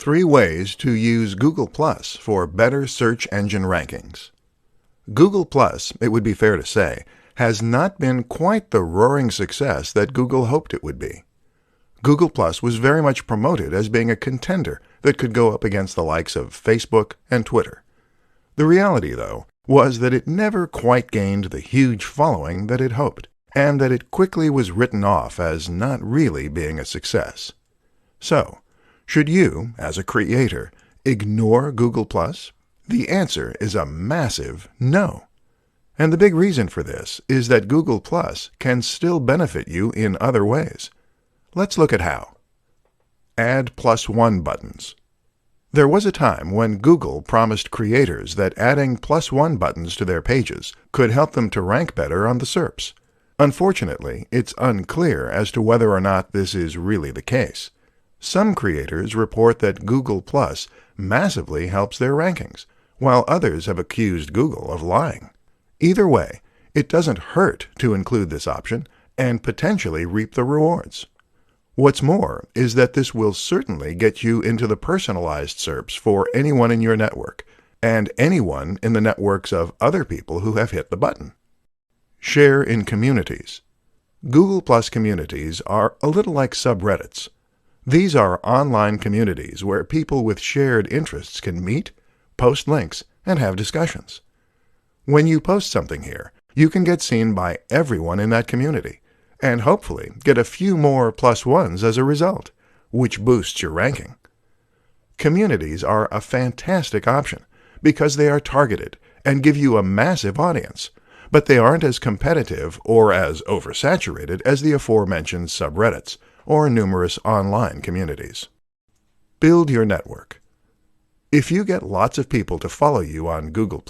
3 ways to use Google Plus for better search engine rankings. Google Plus, it would be fair to say, has not been quite the roaring success that Google hoped it would be. Google Plus was very much promoted as being a contender that could go up against the likes of Facebook and Twitter. The reality, though, was that it never quite gained the huge following that it hoped, and that it quickly was written off as not really being a success. So, should you, as a creator, ignore Google+? The answer is a massive no. And the big reason for this is that Google+ can still benefit you in other ways. Let's look at how. Add +1 buttons. There was a time when Google promised creators that adding +1 buttons to their pages could help them to rank better on the SERPs. Unfortunately, it's unclear as to whether or not this is really the case. Some creators report that Google+ massively helps their rankings, while others have accused Google of lying. Either way, it doesn't hurt to include this option and potentially reap the rewards. What's more is that this will certainly get you into the personalized SERPs for anyone in your network, and anyone in the networks of other people who have hit the button. Share in communities. Google+ communities are a little like subreddits. These are online communities where people with shared interests can meet, post links, and have discussions. When you post something here, you can get seen by everyone in that community, and hopefully get a few more +1s as a result, which boosts your ranking. Communities are a fantastic option because they are targeted and give you a massive audience, but they aren't as competitive or as oversaturated as the aforementioned subreddits or numerous online communities. Build your network. If you get lots of people to follow you on Google+,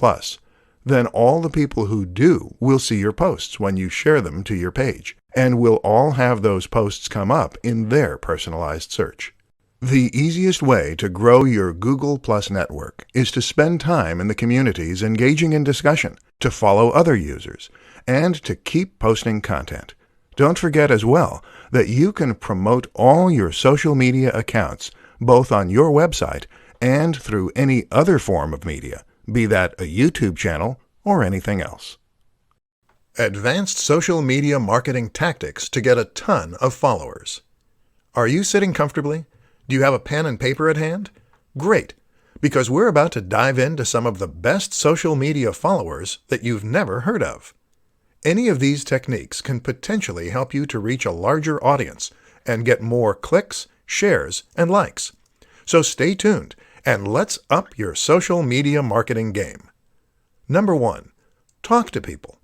then all the people who do will see your posts when you share them to your page, and will all have those posts come up in their personalized search. The easiest way to grow your Google+ network is to spend time in the communities engaging in discussion, to follow other users, and to keep posting content. Don't forget as well that you can promote all your social media accounts, both on your website and through any other form of media, be that a YouTube channel or anything else. Advanced social media marketing tactics to get a ton of followers. Are you sitting comfortably? Do you have a pen and paper at hand? Great, because we're about to dive into some of the best social media followers that you've never heard of. Any of these techniques can potentially help you to reach a larger audience and get more clicks, shares, and likes. So stay tuned and let's up your social media marketing game. Number 1. Talk to people.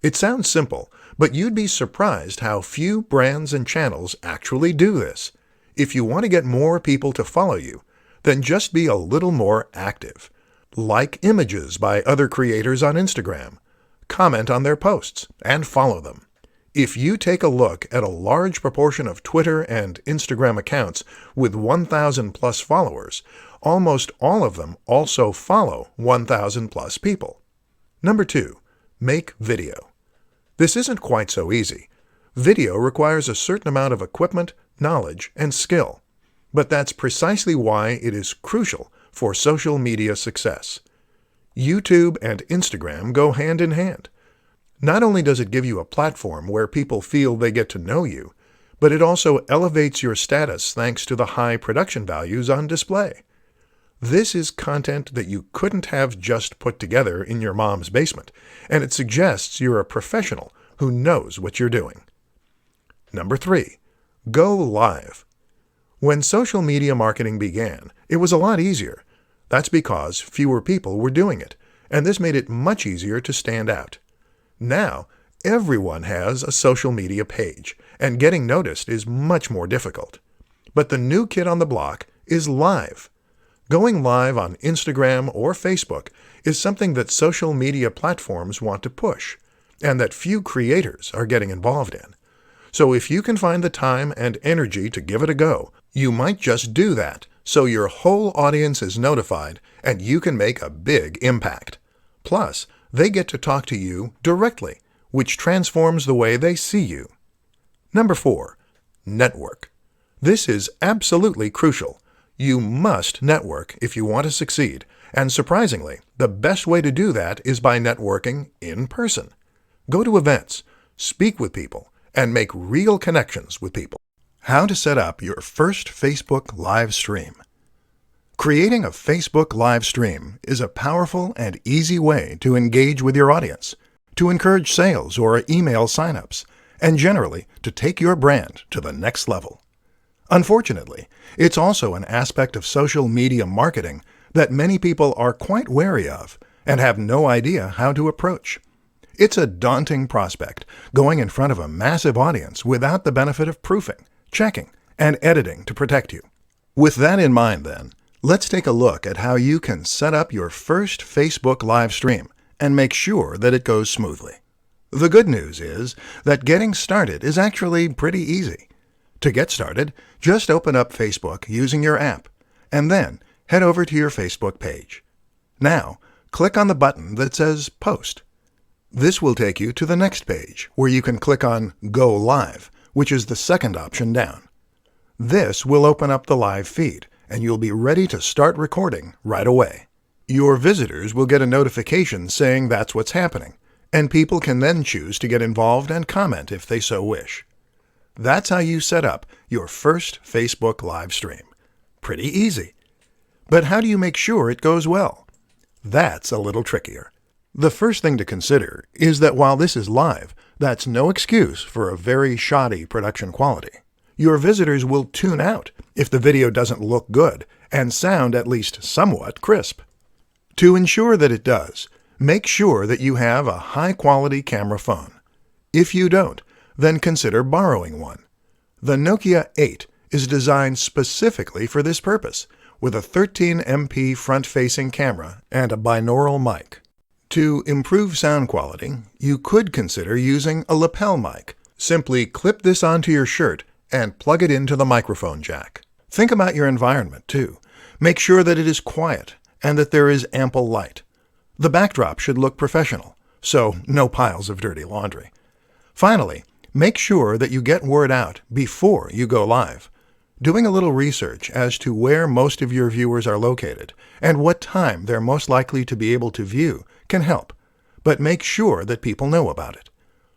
It sounds simple, but you'd be surprised how few brands and channels actually do this. If you want to get more people to follow you, then just be a little more active. Like images by other creators on Instagram. Comment on their posts, and follow them. If you take a look at a large proportion of Twitter and Instagram accounts with 1,000+ followers, almost all of them also follow 1,000+ people. Number 2. Make video. This isn't quite so easy. Video requires a certain amount of equipment, knowledge, and skill. But that's precisely why it is crucial for social media success. YouTube and Instagram go hand in hand. Not only does it give you a platform where people feel they get to know you, but it also elevates your status thanks to the high production values on display. This is content that you couldn't have just put together in your mom's basement, and it suggests you're a professional who knows what you're doing. Number 3. Go live. When social media marketing began, it was a lot easier. That's because fewer people were doing it, and this made it much easier to stand out. Now, everyone has a social media page, and getting noticed is much more difficult. But the new kid on the block is live. Going live on Instagram or Facebook is something that social media platforms want to push, and that few creators are getting involved in. So if you can find the time and energy to give it a go, you might just do that, so your whole audience is notified and you can make a big impact. Plus, they get to talk to you directly, which transforms the way they see you. Number 4. Network. This is absolutely crucial. You must network if you want to succeed, and surprisingly, the best way to do that is by networking in person. Go to events, speak with people, and make real connections with people. How to set up your first Facebook live stream. Creating a Facebook live stream is a powerful and easy way to engage with your audience, to encourage sales or email signups, and generally to take your brand to the next level. Unfortunately, it's also an aspect of social media marketing that many people are quite wary of and have no idea how to approach. It's a daunting prospect, going in front of a massive audience without the benefit of proofing, checking, and editing to protect you. With that in mind, then, let's take a look at how you can set up your first Facebook live stream and make sure that it goes smoothly. The good news is that getting started is actually pretty easy. To get started, just open up Facebook using your app, and then head over to your Facebook page. Now, click on the button that says Post. This will take you to the next page, where you can click on Go Live, which is the second option down. This will open up the live feed, and you'll be ready to start recording right away. Your visitors will get a notification saying that's what's happening, and people can then choose to get involved and comment if they so wish. That's how you set up your first Facebook live stream. Pretty easy. But how do you make sure it goes well? That's a little trickier. The first thing to consider is that while this is live, that's no excuse for a very shoddy production quality. Your visitors will tune out if the video doesn't look good and sound at least somewhat crisp. To ensure that it does, make sure that you have a high-quality camera phone. If you don't, then consider borrowing one. The Nokia 8 is designed specifically for this purpose, with a 13MP front-facing camera and a binaural mic. To improve sound quality, you could consider using a lapel mic. Simply clip this onto your shirt and plug it into the microphone jack. Think about your environment, too. Make sure that it is quiet and that there is ample light. The backdrop should look professional, so no piles of dirty laundry. Finally, make sure that you get word out before you go live. Doing a little research as to where most of your viewers are located and what time they're most likely to be able to view can help, but make sure that people know about it.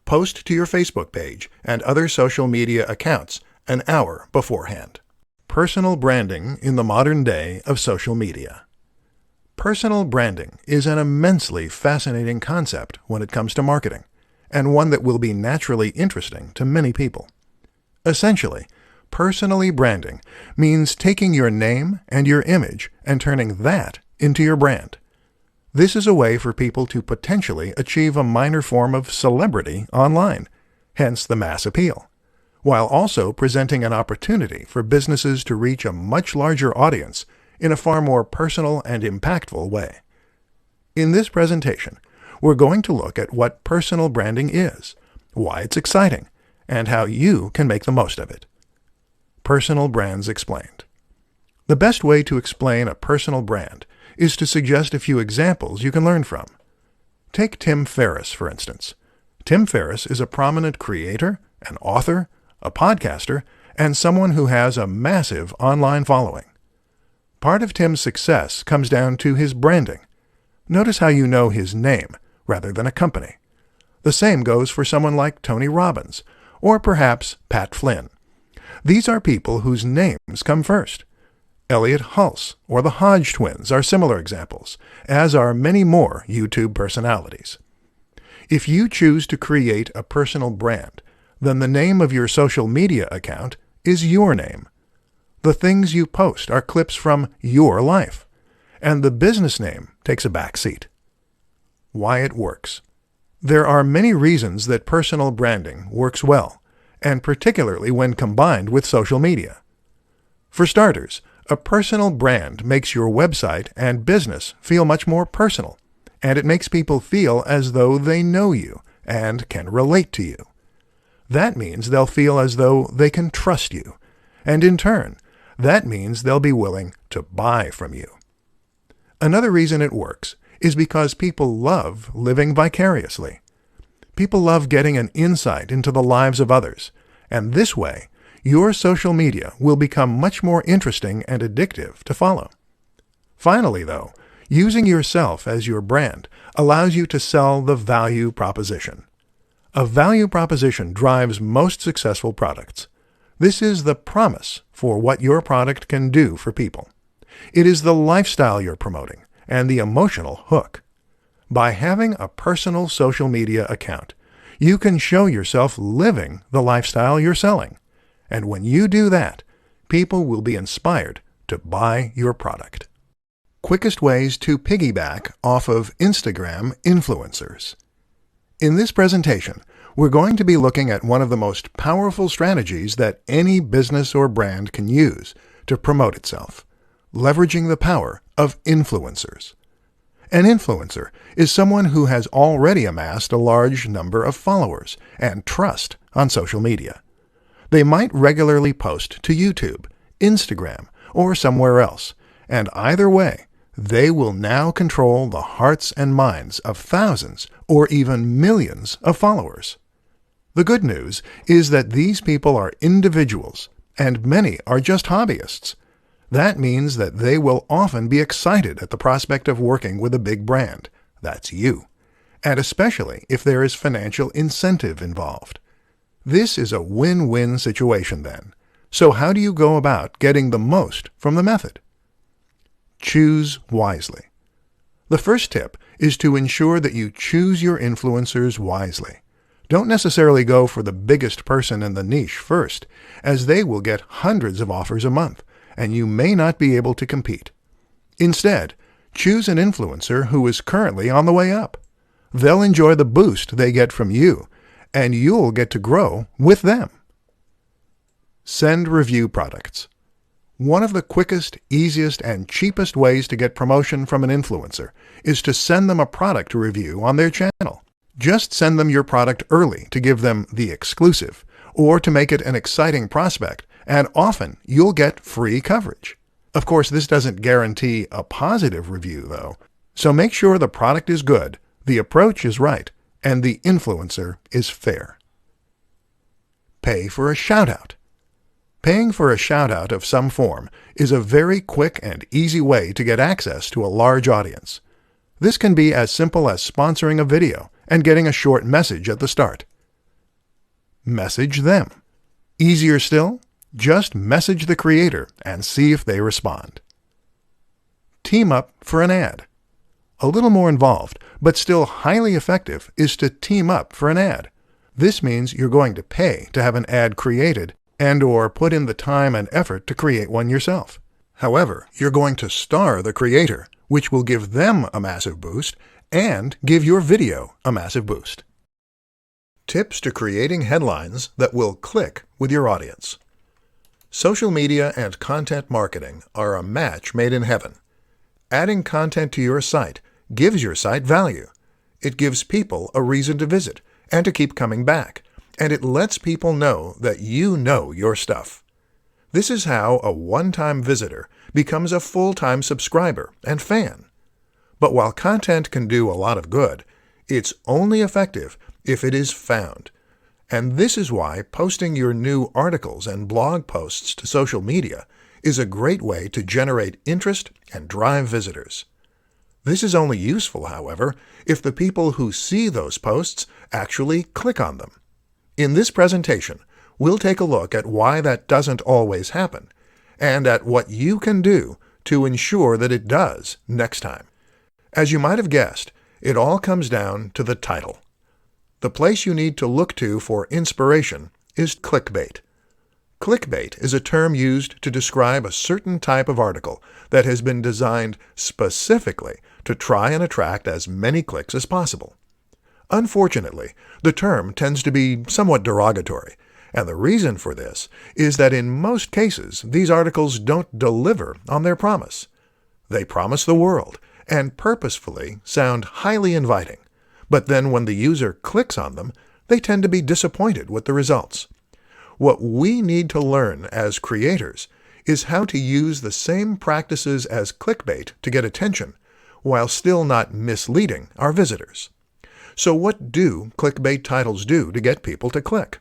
Post to your Facebook page and other social media accounts an hour beforehand. Personal branding in the modern day of social media. Personal branding is an immensely fascinating concept when it comes to marketing, and one that will be naturally interesting to many people. Essentially, personally branding means taking your name and your image and turning that into your brand. This is a way for people to potentially achieve a minor form of celebrity online, hence the mass appeal, while also presenting an opportunity for businesses to reach a much larger audience in a far more personal and impactful way. In this presentation, we're going to look at what personal branding is, why it's exciting, and how you can make the most of it. Personal brands explained. The best way to explain a personal brand is to suggest a few examples you can learn from. Take Tim Ferriss, for instance. Tim Ferriss is a prominent creator, an author, a podcaster, and someone who has a massive online following. Part of Tim's success comes down to his branding. Notice how you know his name rather than a company. The same goes for someone like Tony Robbins, or perhaps Pat Flynn. These are people whose names come first. Elliot Hulse or the Hodge twins are similar examples, as are many more YouTube personalities. If you choose to create a personal brand, then the name of your social media account is your name. The things you post are clips from your life, and the business name takes a back seat. Why it works. There are many reasons that personal branding works well, and particularly when combined with social media. For starters, a personal brand makes your website and business feel much more personal, and it makes people feel as though they know you and can relate to you. That means they'll feel as though they can trust you, and in turn, that means they'll be willing to buy from you. Another reason it works is because people love living vicariously. People love getting an insight into the lives of others, and this way, your social media will become much more interesting and addictive to follow. Finally, though, using yourself as your brand allows you to sell the value proposition. A value proposition drives most successful products. This is the promise for what your product can do for people. It is the lifestyle you're promoting and the emotional hook. By having a personal social media account, you can show yourself living the lifestyle you're selling. And when you do that, people will be inspired to buy your product. Quickest ways to piggyback off of Instagram influencers. In this presentation, we're going to be looking at one of the most powerful strategies that any business or brand can use to promote itself, leveraging the power of influencers. An influencer is someone who has already amassed a large number of followers and trust on social media. They might regularly post to YouTube, Instagram, or somewhere else, and either way, they will now control the hearts and minds of thousands or even millions of followers. The good news is that these people are individuals, and many are just hobbyists. That means that they will often be excited at the prospect of working with a big brand. That's you. And especially if there is financial incentive involved. This is a win-win situation then. So how do you go about getting the most from the method? Choose wisely. The first tip is to ensure that you choose your influencers wisely. Don't necessarily go for the biggest person in the niche first, as they will get hundreds of offers a month, and you may not be able to compete. Instead, choose an influencer who is currently on the way up. They'll enjoy the boost they get from you, and you'll get to grow with them. Send review products. One of the quickest, easiest, and cheapest ways to get promotion from an influencer is to send them a product to review on their channel. Just send them your product early to give them the exclusive, or to make it an exciting prospect, and often you'll get free coverage. Of course, this doesn't guarantee a positive review, though, so make sure the product is good, the approach is right, and the influencer is fair. Pay for a shout-out. Paying for a shout-out of some form is a very quick and easy way to get access to a large audience. This can be as simple as sponsoring a video and getting a short message at the start. Message them. Easier still, just message the creator and see if they respond. Team up for an ad. A little more involved, but still highly effective, is to team up for an ad. This means you're going to pay to have an ad created and/or put in the time and effort to create one yourself. However, you're going to star the creator, which will give them a massive boost and give your video a massive boost. Tips to creating headlines that will click with your audience. Social media and content marketing are a match made in heaven. Adding content to your site gives your site value. It gives people a reason to visit and to keep coming back, and it lets people know that you know your stuff. This is how a one-time visitor becomes a full-time subscriber and fan. But while content can do a lot of good, it's only effective if it is found. And this is why posting your new articles and blog posts to social media is a great way to generate interest and drive visitors. This is only useful, however, if the people who see those posts actually click on them. In this presentation, we'll take a look at why that doesn't always happen, and at what you can do to ensure that it does next time. As you might have guessed, it all comes down to the title. The place you need to look to for inspiration is clickbait. Clickbait is a term used to describe a certain type of article that has been designed specifically to try and attract as many clicks as possible. Unfortunately, the term tends to be somewhat derogatory, and the reason for this is that in most cases these articles don't deliver on their promise. They promise the world and purposefully sound highly inviting, but then when the user clicks on them, they tend to be disappointed with the results. What we need to learn as creators is how to use the same practices as clickbait to get attention, while still not misleading our visitors. So what do clickbait titles do to get people to click?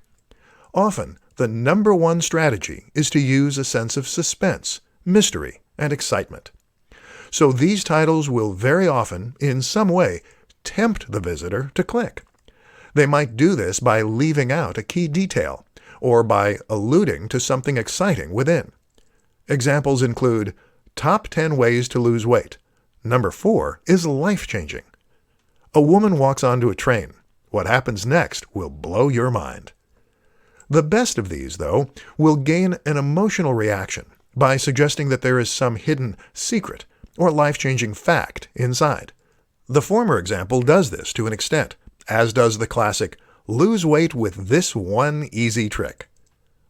Often, the number one strategy is to use a sense of suspense, mystery, and excitement. So these titles will very often, in some way, tempt the visitor to click. They might do this by leaving out a key detail, or by alluding to something exciting within. Examples include, Top 10 Ways to Lose Weight. Number 4 is life-changing. A woman walks onto a train. What happens next will blow your mind. The best of these, though, will gain an emotional reaction by suggesting that there is some hidden secret or life-changing fact inside. The former example does this to an extent, as does the classic, lose weight with this one easy trick.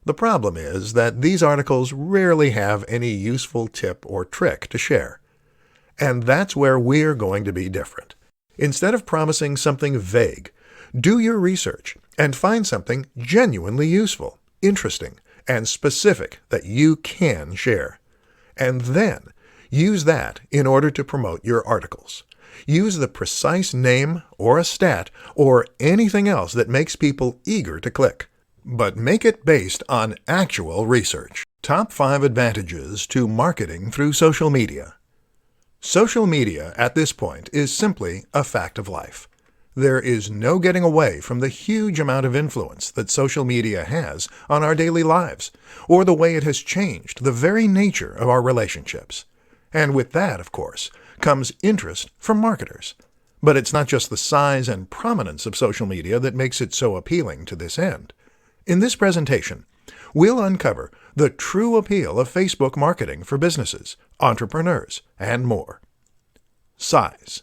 The problem is that these articles rarely have any useful tip or trick to share. And that's where we're going to be different. Instead of promising something vague, do your research and find something genuinely useful, interesting, and specific that you can share. And then use that in order to promote your articles. Use the precise name or a stat or anything else that makes people eager to click. But make it based on actual research. Top 5 advantages to marketing through social media. Social media at this point is simply a fact of life. There is no getting away from the huge amount of influence that social media has on our daily lives, or the way it has changed the very nature of our relationships. And with that, of course, comes interest from marketers. But it's not just the size and prominence of social media that makes it so appealing to this end. In this presentation, we'll uncover the true appeal of Facebook marketing for businesses, entrepreneurs, and more. Size.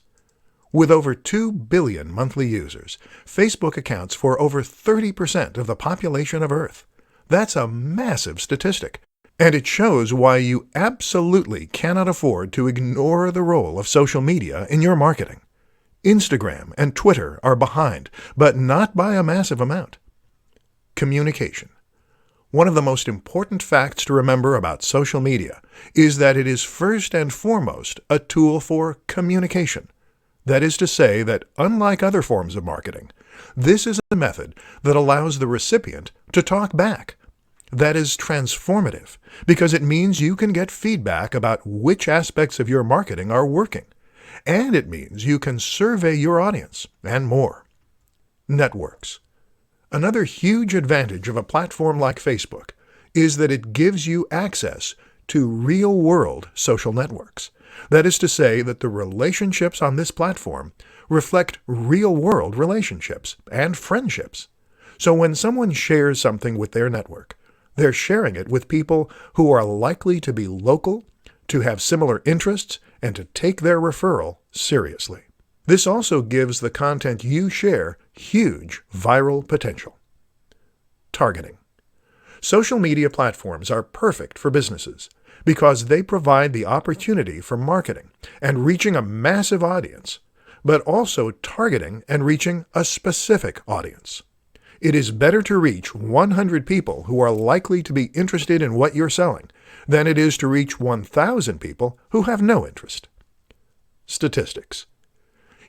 With over 2 billion monthly users, Facebook accounts for over 30% of the population of Earth. That's a massive statistic, and it shows why you absolutely cannot afford to ignore the role of social media in your marketing. Instagram and Twitter are behind, but not by a massive amount. Communication. One of the most important facts to remember about social media is that it is first and foremost a tool for communication. That is to say that, unlike other forms of marketing, this is a method that allows the recipient to talk back. That is transformative, because it means you can get feedback about which aspects of your marketing are working, and it means you can survey your audience, and more. Networks. Another huge advantage of a platform like Facebook is that it gives you access to real-world social networks. That is to say that the relationships on this platform reflect real-world relationships and friendships. So when someone shares something with their network, they're sharing it with people who are likely to be local, to have similar interests, and to take their referral seriously. This also gives the content you share huge viral potential. Targeting. Social media platforms are perfect for businesses because they provide the opportunity for marketing and reaching a massive audience, but also targeting and reaching a specific audience. It is better to reach 100 people who are likely to be interested in what you're selling than it is to reach 1,000 people who have no interest. Statistics.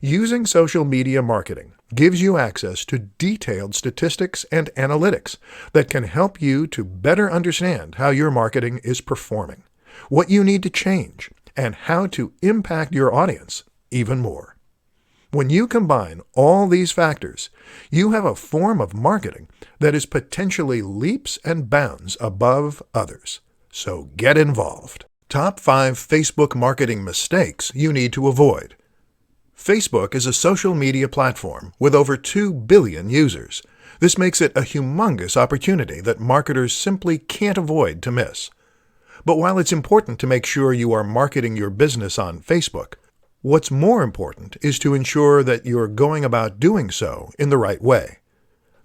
Using social media marketing gives you access to detailed statistics and analytics that can help you to better understand how your marketing is performing, what you need to change, and how to impact your audience even more. When you combine all these factors, you have a form of marketing that is potentially leaps and bounds above others. So get involved. Top 5 Facebook marketing mistakes you need to avoid. Facebook is a social media platform with over 2 billion users. This makes it a humongous opportunity that marketers simply can't avoid to miss. But while it's important to make sure you are marketing your business on Facebook, what's more important is to ensure that you're going about doing so in the right way.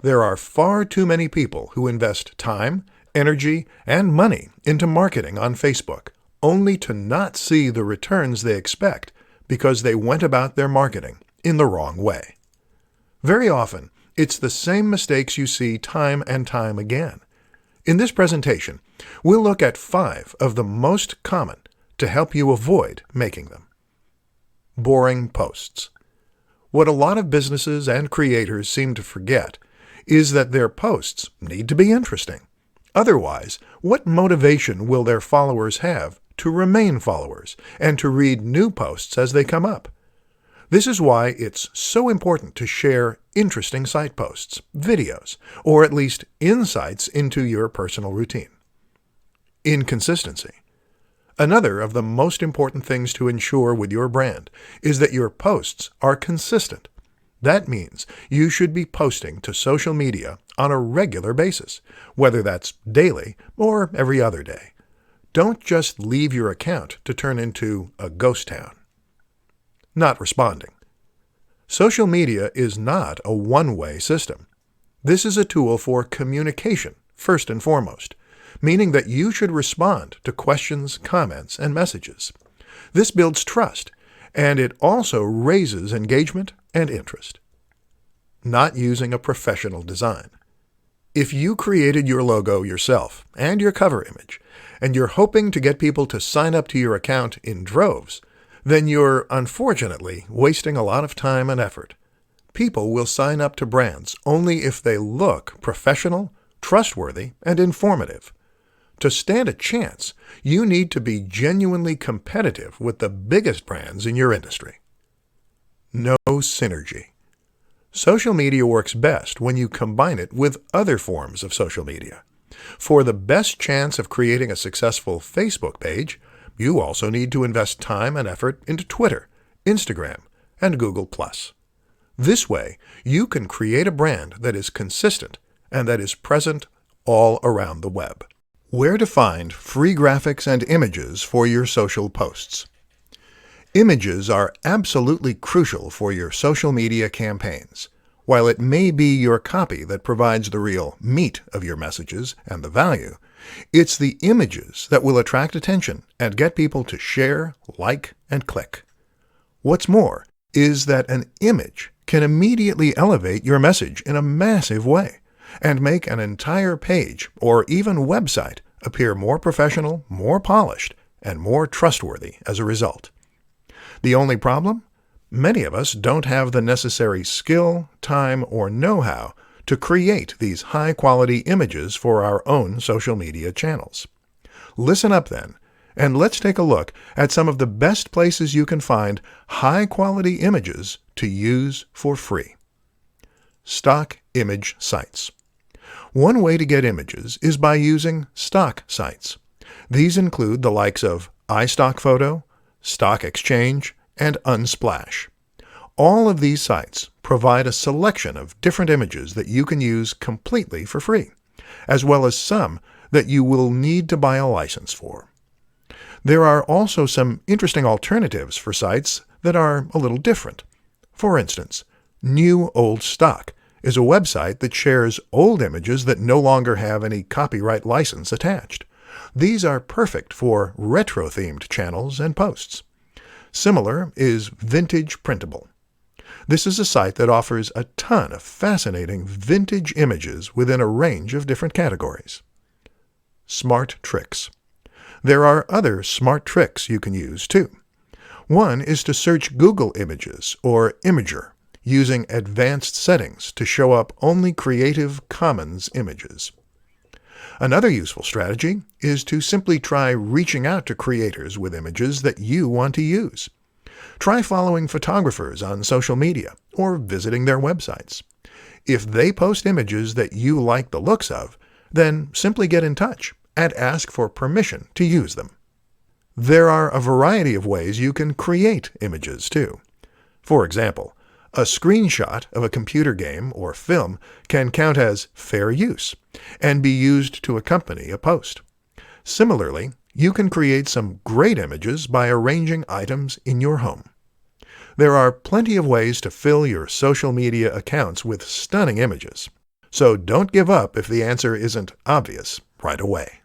There are far too many people who invest time, energy, and money into marketing on Facebook, only to not see the returns they expect because they went about their marketing in the wrong way. Very often, it's the same mistakes you see time and time again. In this presentation, we'll look at 5 of the most common to help you avoid making them. Boring posts. What a lot of businesses and creators seem to forget is that their posts need to be interesting. Otherwise, what motivation will their followers have to remain followers and to read new posts as they come up? This is why it's so important to share interesting site posts, videos, or at least insights into your personal routine. Inconsistency. Another of the most important things to ensure with your brand is that your posts are consistent. That means you should be posting to social media on a regular basis, whether that's daily or every other day. Don't just leave your account to turn into a ghost town. Not responding. Social media is not a one-way system. This is a tool for communication, first and foremost, meaning that you should respond to questions, comments, and messages. This builds trust, and it also raises engagement and interest. Not using a professional design. If you created your logo yourself and your cover image, and you're hoping to get people to sign up to your account in droves, then you're unfortunately wasting a lot of time and effort. People will sign up to brands only if they look professional, trustworthy, and informative. To stand a chance, you need to be genuinely competitive with the biggest brands in your industry. No synergy. Social media works best when you combine it with other forms of social media. For the best chance of creating a successful Facebook page, you also need to invest time and effort into Twitter, Instagram, and Google+. This way, you can create a brand that is consistent and that is present all around the web. Where to find free graphics and images for your social posts. Images are absolutely crucial for your social media campaigns. While it may be your copy that provides the real meat of your messages and the value, it's the images that will attract attention and get people to share, like, and click. What's more is that an image can immediately elevate your message in a massive way and make an entire page or even website appear more professional, more polished, and more trustworthy as a result. The only problem? Many of us don't have the necessary skill, time, or know-how to create these high-quality images for our own social media channels. Listen up then, and let's take a look at some of the best places you can find high-quality images to use for free. Stock image sites. One way to get images is by using stock sites. These include the likes of iStockPhoto, Stock Exchange, and Unsplash. All of these sites provide a selection of different images that you can use completely for free, as well as some that you will need to buy a license for. There are also some interesting alternatives for sites that are a little different. For instance, New Old Stock is a website that shares old images that no longer have any copyright license attached. These are perfect for retro-themed channels and posts. Similar is Vintage Printable. This is a site that offers a ton of fascinating vintage images within a range of different categories. Smart Tricks. There are other smart tricks you can use too. One is to search Google Images or Imager, using advanced settings to show up only Creative Commons images. Another useful strategy is to simply try reaching out to creators with images that you want to use. Try following photographers on social media or visiting their websites. If they post images that you like the looks of, then simply get in touch and ask for permission to use them. There are a variety of ways you can create images too. For example, a screenshot of a computer game or film can count as fair use and be used to accompany a post. Similarly, you can create some great images by arranging items in your home. There are plenty of ways to fill your social media accounts with stunning images, so don't give up if the answer isn't obvious right away.